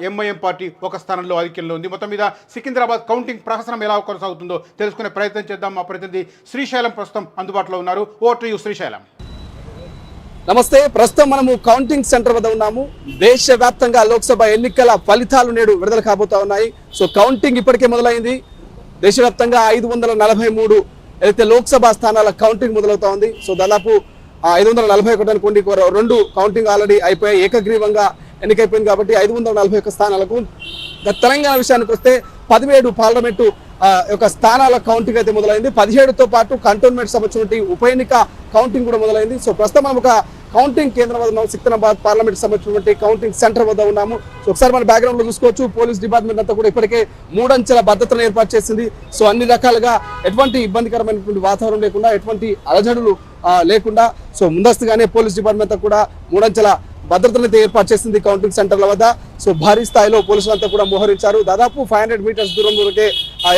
MIM party ఒక స్థానంలో ఆధిక్యంలో ఉంది. మొత్తం మీద సికింద్రాబాద్ కౌంటింగ్ ప్రహసనం ఎలా కొనసాగుతుందో తెలుసుకునే ప్రయత్నం చేద్దాం. మా ప్రతినిధి శ్రీశైలం ప్రస్తుతం అందుబాటులో ఉన్నారు. Over to you Srisailam. నమస్తే. ప్రస్తుతం మనము కౌంటింగ్ సెంటర్ వద్ద ఉన్నాము. దేశవ్యాప్తంగా లోక్సభ ఎన్నికల ఫలితాలు నేడు విడుదల కాబోతా ఉన్నాయి. సో కౌంటింగ్ ఇప్పటికే మొదలైంది. దేశవ్యాప్తంగా 543 ఏదైతే లోక్సభ స్థానాల కౌంటింగ్ మొదలవుతా ఉంది. సో దాదాపు 541 అనుకోండి, 2 కౌంటింగ్ ఆల్రెడీ అయిపోయాయి, ఏకగ్రీవంగా ఎన్నికైపోయింది కాబట్టి 541 స్థానాలకు. తెలంగాణ విషయానికి వస్తే 17 పార్లమెంటు యొక్క స్థానాల కౌంటింగ్ అయితే మొదలైంది. 17తో పాటు కంటోన్మెంట్ సంబంధించిన ఉప ఎన్నిక కౌంటింగ్ కూడా మొదలైంది. సో ప్రస్తుతం మనం ఒక కౌంటింగ్ కేంద్రం వద్ద ఉన్నాము. సికింద్రాబాద్ పార్లమెంట్ సంబంధించినటువంటి కౌంటింగ్ సెంటర్ వద్ద ఉన్నాము. సో ఒకసారి మన బ్యాక్గ్రౌండ్ లో చూసుకోవచ్చు. పోలీస్ డిపార్ట్మెంట్ అంతా కూడా ఇప్పటికే 3 అంచెల భద్రతను ఏర్పాటు చేసింది. సో అన్ని రకాలుగా ఎటువంటి ఇబ్బందికరమైనటువంటి వాతావరణం లేకుండా, ఎటువంటి అలజడులు లేకుండా సో ముందస్తుగానే పోలీస్ డిపార్ట్మెంట్ అంతా కూడా 3 అంచెల భద్రతను అయితే ఏర్పాటు చేసింది కౌంటింగ్ సెంటర్ల వద్ద. సో భారీ స్థాయిలో పోలీసులు అంతా కూడా మోహరించారు. దాదాపు 500 మీటర్స్ దూరంలోకే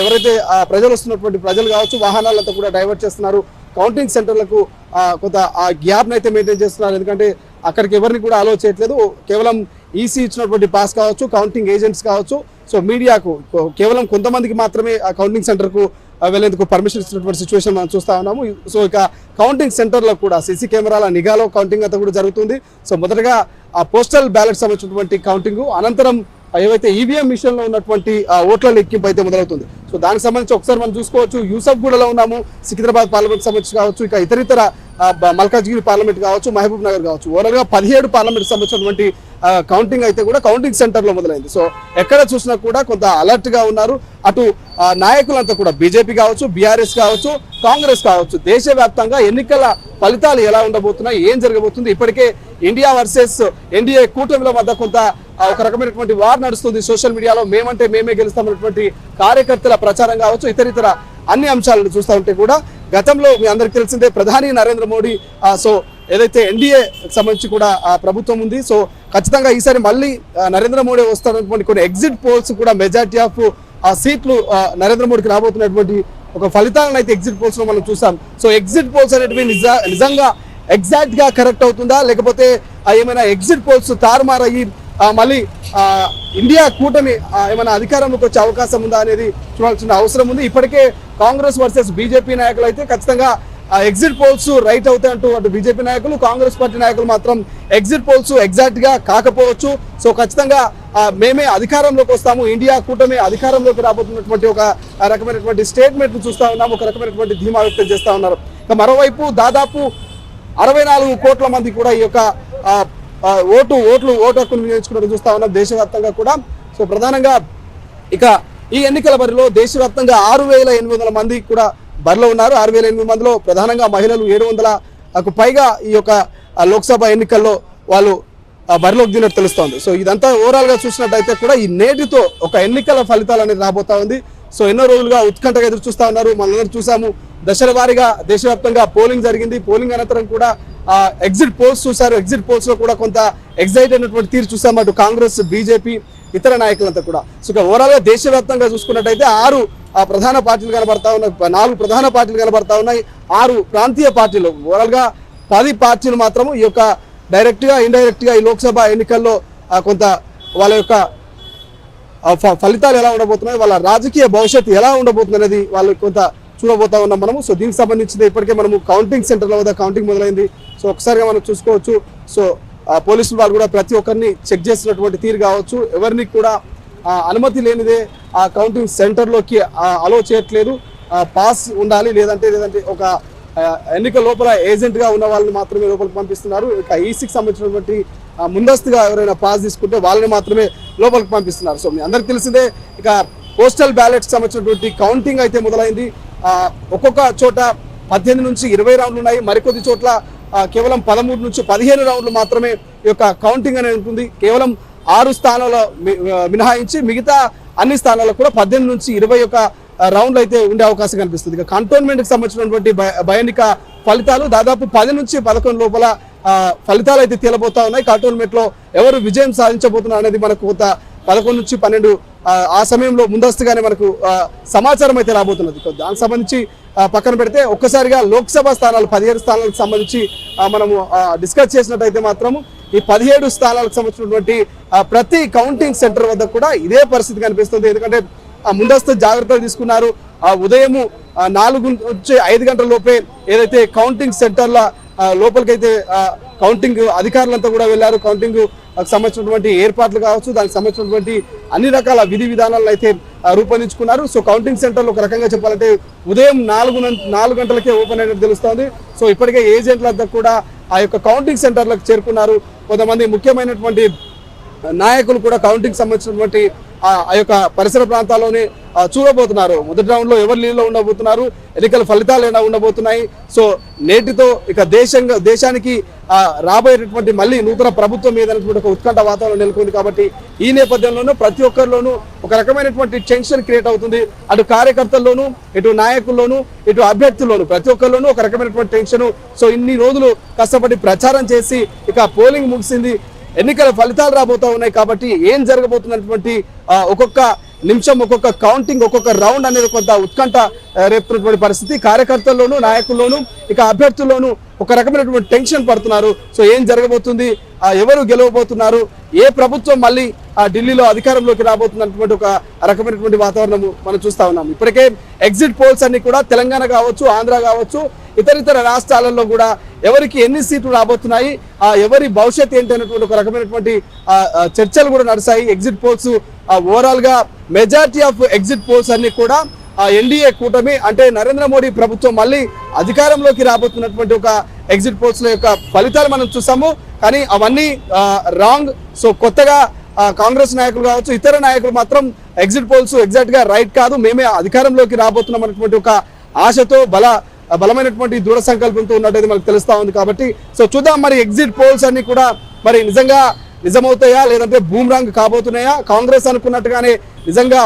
ఎవరైతే ప్రజలు వస్తున్నటువంటి ప్రజలు కావచ్చు, వాహనాలంతా కూడా డైవర్ట్ చేస్తున్నారు. కౌంటింగ్ సెంటర్లకు కొంత ఆ గ్యాప్ని అయితే మెయింటైన్ చేస్తున్నారు. ఎందుకంటే అక్కడికి ఎవరిని కూడా అలో చేయట్లేదు. కేవలం ఈసీ ఇచ్చినటువంటి పాస్ కావచ్చు, కౌంటింగ్ ఏజెంట్స్ కావచ్చు, సో మీడియాకు కేవలం కొంతమందికి మాత్రమే ఆ కౌంటింగ్ సెంటర్కు వెళ్లేందుకు పర్మిషన్ ఇచ్చినటువంటి సిచ్యువేషన్ మనం చూస్తా ఉన్నాము. సో ఇక కౌంటింగ్ సెంటర్లో కూడా సీసీ కెమెరాల నిఘాలో కౌంటింగ్ అంతా కూడా జరుగుతుంది. సో మొదటగా ఆ పోస్టల్ బ్యాలెట్ సంబంధించినటువంటి కౌంటింగ్, అనంతరం ఏవైతే ఈవీఎం మిషన్ లో ఉన్నటువంటి ఓట్ల లెక్కింపు అయితే మొదలవుతుంది. సో దానికి సంబంధించి ఒకసారి మనం చూసుకోవచ్చు. యూసఫ్గూడలో ఉన్నాము, సికింద్రాబాద్ పార్లమెంట్ సంబంధించి కావచ్చు, ఇక ఇతరితర మల్కాజ్గిరి పార్లమెంట్ కావచ్చు, మహబూబ్ నగర్ కావచ్చు, ఓవరాల్ గా 17 పార్లమెంట్ సంబంధించినటువంటి కౌంటింగ్ అయితే కూడా కౌంటింగ్ సెంటర్ లో మొదలైంది. సో ఎక్కడ చూసినా కూడా కొంత అలర్ట్ గా ఉన్నారు. అటు నాయకులంతా కూడా బీజేపీ కావచ్చు, బీఆర్ఎస్ కావచ్చు, కాంగ్రెస్ కావచ్చు, దేశవ్యాప్తంగా ఎన్నికల ఫలితాలు ఎలా ఉండబోతున్నాయి, ఏం జరగబోతుంది, ఇప్పటికే ఇండియా వర్సెస్ ఎన్డీఏ కూటమిల మధ్య కొంత ఒక రకమైనటువంటి వార్ నడుస్తుంది సోషల్ మీడియాలో. మేమంటే మేమే గెలుస్తామన్నటువంటి కార్యకర్తల ప్రచారం కావచ్చు, ఇతరితర అన్ని అంశాలను చూస్తూ ఉంటే కూడా గతంలో మీ అందరికి తెలిసిందే ప్రధాని నరేంద్ర మోడీ సో ఏదైతే ఎన్డీఏ సంబంధించి కూడా ప్రభుత్వం ఉంది. సో ఖచ్చితంగా ఈసారి మళ్ళీ నరేంద్ర మోడీ వస్తున్నటువంటి కొన్ని ఎగ్జిట్ పోల్స్ కూడా మెజారిటీ ఆఫ్ సీట్లు నరేంద్ర మోడీకి రాబోతున్నటువంటి ఒక ఫలితాలను అయితే ఎగ్జిట్ పోల్స్ లో మనం చూసాం. సో ఎగ్జిట్ పోల్స్ అనేటివి నిజంగా ఎగ్జాక్ట్ గా కరెక్ట్ అవుతుందా, లేకపోతే ఏమైనా ఎగ్జిట్ పోల్స్ తారుమారయ్యి మళ్ళీ ఇండియా కూటమి ఏమైనా అధికారంలోకి వచ్చే అవకాశం ఉందా అనేది చూడాల్సిన అవసరం ఉంది. ఇప్పటికే కాంగ్రెస్ వర్సెస్ బీజేపీ నాయకులు అయితే ఖచ్చితంగా ఎగ్జిట్ పోల్స్ రైట్ అవుతాయంటూ అటు బీజేపీ నాయకులు, కాంగ్రెస్ పార్టీ నాయకులు మాత్రం ఎగ్జిట్ పోల్స్ ఎగ్జాక్ట్ గా కాకపోవచ్చు. సో ఖచ్చితంగా మేమే అధికారంలోకి వస్తాము, ఇండియా కూటమి అధికారంలోకి రాబోతున్నటువంటి ఒక రకమైనటువంటి స్టేట్మెంట్ చూస్తా ఉన్నాము, ఒక రకమైనటువంటి ధీమా వ్యక్తం చేస్తా ఉన్నారు. ఇక మరోవైపు దాదాపు 64 కోట్ల మంది కూడా ఈ యొక్క ఓటు హక్కును వినియోగించుకున్నట్టు చూస్తా ఉన్నాం దేశవ్యాప్తంగా కూడా. సో ప్రధానంగా ఇక ఈ ఎన్నికల బరిలో దేశవ్యాప్తంగా 6,800 మంది కూడా బరిలో ఉన్నారు. 6,800 మందిలో ప్రధానంగా మహిళలు 700కు పైగా ఈ యొక్క లోక్సభ ఎన్నికల్లో వాళ్ళు బరిలోకి దిగినట్టు తెలుస్తోంది. సో ఇదంతా ఓవరాల్ గా చూసినట్టయితే కూడా ఈ నేటితో ఒక ఎన్నికల ఫలితాలు అనేది రాబోతా ఉంది. సో ఎన్నో రోజులుగా ఉత్కంఠగా ఎదురు చూస్తా ఉన్నారు. మనందరం చూసాము, దశల వారీగా దేశవ్యాప్తంగా పోలింగ్ జరిగింది. పోలింగ్ అనంతరం కూడా ఎగ్జిట్ పోల్స్ చూసారు. ఎగ్జిట్ పోల్స్ లో కూడా కొంత ఎగ్జైట్ అయినటువంటి తీరు చూసాము అటు కాంగ్రెస్, బీజేపీ, ఇతర నాయకులంతా కూడా. సో ఓవరాల్ గా దేశవ్యాప్తంగా చూసుకున్నట్టయితే 6 ప్రధాన పార్టీలు కనబడతా ఉన్నాయి, 4 ప్రధాన పార్టీలు కనబడతా ఉన్నాయి, 6 ప్రాంతీయ పార్టీలు, ఓవరాల్ గా 10 పార్టీలు మాత్రము ఈ యొక్క డైరెక్ట్ గా ఇండైరెక్ట్ గా ఈ లోక్సభ ఎన్నికల్లో కొంత వాళ్ళ యొక్క ఫలితాలు ఎలా ఉండబోతున్నాయి, వాళ్ళ రాజకీయ భవిష్యత్తు ఎలా ఉండబోతుంది అనేది వాళ్ళు కొంత చూడబోతా ఉన్నాం మనము. సో దీనికి సంబంధించి ఇప్పటికే మనము కౌంటింగ్ సెంటర్ల వద్ద కౌంటింగ్ మొదలైంది. సో ఒకసారిగా మనం చూసుకోవచ్చు. సో పోలీసులు వాళ్ళు కూడా ప్రతి ఒక్కరిని చెక్ చేసినటువంటి తీరు కావచ్చు, ఎవరిని కూడా అనుమతి లేనిదే ఆ కౌంటింగ్ సెంటర్లోకి అలో చేయట్లేదు. పాస్ ఉండాలి, లేదంటే ఒక ఎన్నిక లోపల ఏజెంట్ గా ఉన్న వాళ్ళని మాత్రమే లోపలికి పంపిస్తున్నారు. ఇక ఈసీకి సంబంధించినటువంటి ముందస్తుగా ఎవరైనా పాస్ తీసుకుంటే వాళ్ళని మాత్రమే లోపలికి పంపిస్తున్నారు. సో మీ అందరికి తెలిసిందే ఇక పోస్టల్ బ్యాలెట్ సంబంధించినటువంటి కౌంటింగ్ అయితే మొదలైంది. ఒక్కొక్క చోట 18 నుంచి 20 రౌండ్లు ఉన్నాయి, మరికొద్ది చోట్ల కేవలం 13 నుంచి 15 రౌండ్లు మాత్రమే ఈ యొక్క కౌంటింగ్ అనేది ఉంటుంది. కేవలం 6 స్థానాల్లో మినహాయించి మిగతా అన్ని స్థానాల్లో కూడా 18 నుంచి 21 రౌండ్లు అయితే ఉండే అవకాశం కనిపిస్తుంది. ఇక కంటోన్మెంట్కి సంబంధించినటువంటి ఎన్నిక ఫలితాలు దాదాపు 10 నుంచి 11 లోపల ఫలితాలు అయితే తేలబోతా ఉన్నాయి. కంటోన్మెంట్ లో ఎవరు విజయం సాధించబోతున్నారు అనేది మనకు కొంత 11 నుంచి 12 ఆ సమయంలో ముందస్తుగానే మనకు సమాచారం అయితే రాబోతున్నది. దానికి సంబంధించి పక్కన పెడితే ఒక్కసారిగా లోక్సభ స్థానాలు 17 స్థానాలకు సంబంధించి మనము డిస్కస్ చేసినట్టయితే మాత్రము ఈ 17 స్థానాలకు సంబంధించినటువంటి ప్రతి కౌంటింగ్ సెంటర్ వద్ద కూడా ఇదే పరిస్థితి కనిపిస్తుంది. ఎందుకంటే ముందస్తు జాగ్రత్తలు తీసుకున్నారు. ఉదయం 4 నుంచి 5 గంటల లోపే ఏదైతే కౌంటింగ్ సెంటర్ల లోపలికైతే కౌంటింగ్ అధికారులంతా కూడా వెళ్ళారు. కౌంటింగ్ సంబంధించినటువంటి ఏర్పాట్లు కావచ్చు, దానికి సంబంధించినటువంటి అన్ని రకాల విధి విధానాలను అయితే రూపొందించుకున్నారు. సో కౌంటింగ్ సెంటర్లు ఒక రకంగా చెప్పాలంటే ఉదయం 4 గంటలకే ఓపెన్ అయినట్టు తెలుస్తోంది. సో ఇప్పటికే ఏజెంట్లంతా కూడా ఆ యొక్క కౌంటింగ్ సెంటర్లకు చేరుకున్నారు. కొంతమంది ముఖ్యమైనటువంటి నాయకులు కూడా కౌంటింగ్ సంబంధించినటువంటి ఆ యొక్క పరిసర ప్రాంతాల్లోనే చూడబోతున్నారు. మొదటి రౌండ్ లో ఎవరు లీడ్లో ఉండబోతున్నారు, ఎన్నికల ఫలితాలు ఎలా ఉండబోతున్నాయి. సో నేటితో ఇక దేశానికి రాబోయేటటువంటి మళ్ళీ నూతన ప్రభుత్వం మీద ఒక ఉత్కంఠ వాతావరణం నెలకొంది. కాబట్టి ఈ నేపథ్యంలోనూ ప్రతి ఒక్కరిలోనూ ఒక రకమైనటువంటి టెన్షన్ క్రియేట్ అవుతుంది. అటు కార్యకర్తల్లోనూ, ఇటు నాయకుల్లోనూ, ఇటు అభ్యర్థుల్లోనూ ప్రతి ఒక్కరిలోనూ ఒక రకమైనటువంటి టెన్షన్. సో ఇన్ని రోజులు కష్టపడి ప్రచారం చేసి ఇక పోలింగ్ ముగిసింది, ఎన్నికల ఫలితాలు రాబోతా ఉన్నాయి. కాబట్టి ఏం జరగబోతున్నటువంటి ఒక్కొక్క నిమిషం, ఒక్కొక్క కౌంటింగ్, ఒక్కొక్క రౌండ్ అనేది కొంత ఉత్కంఠ రేపుతున్నటువంటి పరిస్థితి. కార్యకర్తల్లోనూ, నాయకుల్లోనూ, ఇక అభ్యర్థుల్లోనూ ఒక రకమైనటువంటి టెన్షన్ పడుతున్నారు. సో ఏం జరగబోతుంది, ఎవరు గెలవబోతున్నారు, ఏ ప్రభుత్వం మళ్ళీ ఢిల్లీలో అధికారంలోకి రాబోతున్నటువంటి ఒక రకమైనటువంటి వాతావరణం మనం చూస్తా ఉన్నాం. ఇప్పటికే ఎగ్జిట్ పోల్స్ అన్ని కూడా తెలంగాణ కావచ్చు, ఆంధ్ర కావచ్చు, ఇతర రాష్ట్రాలలో కూడా ఎవరికి ఎన్ని సీట్లు రాబోతున్నాయి, ఎవరి భవిష్యత్ ఏంటి అనేటువంటి ఒక రకమైనటువంటి చర్చలు కూడా నడిచాయి. ఎగ్జిట్ పోల్స్ ఓవరాల్ గా మెజారిటీ ఆఫ్ ఎగ్జిట్ పోల్స్ అన్ని కూడా ఎన్డీఏ కూటమి అంటే నరేంద్ర మోడీ ప్రభుత్వం మళ్ళీ అధికారంలోకి రాబోతున్నటువంటి ఒక ఎగ్జిట్ పోల్స్ యొక్క ఫలితాలు మనం చూసాము. కానీ అవన్నీ రాంగ్. సో కొత్తగా కాంగ్రెస్ నాయకులు కావచ్చు, ఇతర నాయకులు మాత్రం ఎగ్జిట్ పోల్స్ ఎగ్జాక్ట్ గా రైట్ కాదు, మేమే అధికారంలోకి రాబోతున్నాం అనేటువంటి ఒక ఆశతో బలమైనటువంటి దృఢ సంకల్పంతో ఉన్నట్టయితే మనకు తెలుస్తా ఉంది. కాబట్టి సో చూద్దాం మరి ఎగ్జిట్ పోల్స్ అన్ని కూడా మరి నిజంగా నిజమవుతాయా, లేదంటే బూమ్రాంగ్ కాబోతున్నాయా, కాంగ్రెస్ అనుకున్నట్టుగానే నిజంగా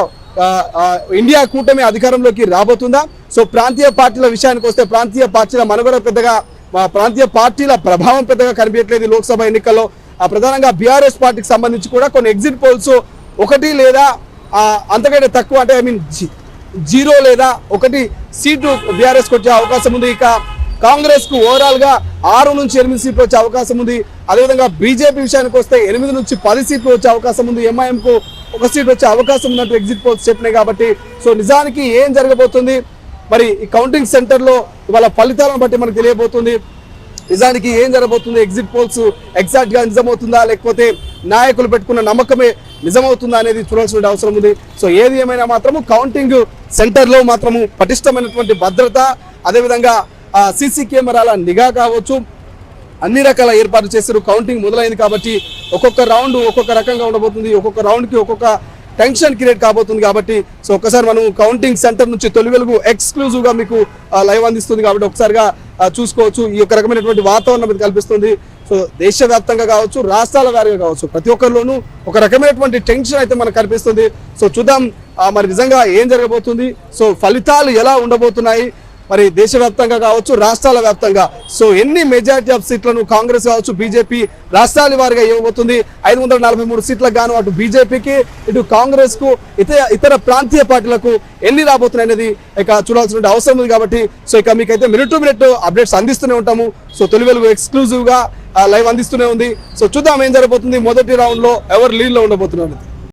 ఇండియా కూటమి అధికారంలోకి రాబోతుందా. సో ప్రాంతీయ పార్టీల విషయానికి వస్తే ప్రాంతీయ పార్టీల మనుగడ పెద్దగా, ప్రాంతీయ పార్టీల ప్రభావం పెద్దగా కనిపించట్లేదు లోక్సభ ఎన్నికల్లో. ప్రధానంగా బీఆర్ఎస్ పార్టీకి సంబంధించి కూడా కొన్ని ఎగ్జిట్ పోల్స్ 1 లేదా అంతకంటే తక్కువ, అంటే 0 లేదా 1 సీటు బీఆర్ఎస్కి వచ్చే అవకాశం ఉంది. ఇక కాంగ్రెస్ కు ఓవరాల్ గా 6 నుంచి 8 సీట్లు వచ్చే అవకాశం ఉంది. అదేవిధంగా బీజేపీ విషయానికి వస్తే 8 నుంచి 10 సీట్లు వచ్చే అవకాశం ఉంది. ఎంఐఎం కు 1 సీట్ వచ్చే అవకాశం ఉన్నట్టు ఎగ్జిట్ పోల్స్ చెప్పినాయి. కాబట్టి సో నిజానికి ఏం జరగబోతుంది మరి ఈ కౌంటింగ్ సెంటర్ లో ఇవాళ ఫలితాలను బట్టి మనకు తెలియబోతుంది. నిజానికి ఏం జరగబోతుంది, ఎగ్జిట్ పోల్స్ ఎగ్జాక్ట్ గా నిజమవుతుందా, లేకపోతే నాయకులు పెట్టుకున్న నమ్మకమే నిజమవుతుందా అనేది చూడాల్సిన అవసరం ఉంది. సో ఏది ఏమైనా మాత్రము కౌంటింగ్ సెంటర్ లో మాత్రము పటిష్టమైనటువంటి భద్రత, అదేవిధంగా సీసీ కెమెరాల నిఘా కావచ్చు, అన్ని రకాల ఏర్పాట్లు చేశారు. కౌంటింగ్ మొదలైంది కాబట్టి ఒక్కొక్క రౌండ్ ఒక్కొక్క రకంగా ఉండబోతుంది, ఒక్కొక్క రౌండ్ కి ఒక్కొక్క టెన్షన్ క్రియేట్ కాబోతుంది. కాబట్టి సో ఒకసారి మనం కౌంటింగ్ సెంటర్ నుంచి తొలి వెలుగు ఎక్స్క్లూజివ్ గా మీకు లైవ్ అందిస్తుంది. కాబట్టి ఒకసారిగా చూసుకోవచ్చు. ఈ యొక్క రకమైనటువంటి వాతావరణం మీకు కల్పిస్తుంది. సో దేశవ్యాప్తంగా కావచ్చు, రాష్ట్రాల వారీగా కావచ్చు, ప్రతి ఒక్కరిలోనూ ఒక రకమైనటువంటి టెన్షన్ అయితే మనకు కనిపిస్తుంది. సో చూద్దాం మరి నిజంగా ఏం జరగబోతుంది, సో ఫలితాలు ఎలా ఉండబోతున్నాయి, మరి దేశవ్యాప్తంగా కావచ్చు, రాష్ట్రాల వ్యాప్తంగా సో ఎన్ని మెజారిటీ ఆఫ్ సీట్లను కాంగ్రెస్ కావచ్చు, బీజేపీ రాష్ట్రాల వారిగా ఇవ్వబోతుంది. 543 సీట్లకు గాను అటు బీజేపీకి, ఇటు కాంగ్రెస్ కు, ఇతర ప్రాంతీయ పార్టీలకు ఎన్ని రాబోతున్నాయి అనేది ఇక చూడాల్సిన అవసరం ఉంది. కాబట్టి సో ఇక మీకైతే మినిట్ టు మినిట్ అప్డేట్స్ అందిస్తూనే ఉంటాము. సో తొలి వెలుగు ఎక్స్క్లూజివ్ గా లైవ్ అందిస్తూనే ఉంది. సో చూద్దాం ఏం జరగబోతుంది, మొదటి రౌండ్ లో ఎవరు లీడ్ లో ఉండబోతున్నారు.